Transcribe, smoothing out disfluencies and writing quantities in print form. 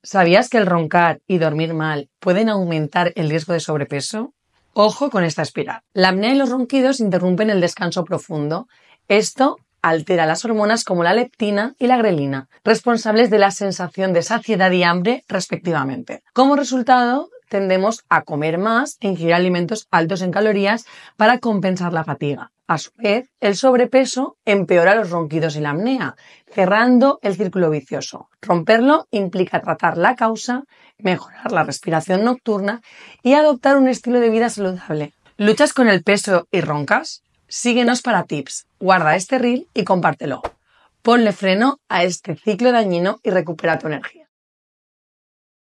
¿Sabías que el roncar y dormir mal pueden aumentar el riesgo de sobrepeso? Ojo con esta espiral. La apnea y los ronquidos interrumpen el descanso profundo. Esto altera las hormonas como la leptina y la grelina, responsables de la sensación de saciedad y hambre respectivamente. Como resultado, tendemos a comer más e ingerir alimentos altos en calorías para compensar la fatiga. A su vez, el sobrepeso empeora los ronquidos y la apnea, cerrando el círculo vicioso. Romperlo implica tratar la causa, mejorar la respiración nocturna y adoptar un estilo de vida saludable. ¿Luchas con el peso y roncas? Síguenos para tips. Guarda este reel y compártelo. Ponle freno a este ciclo dañino y recupera tu energía.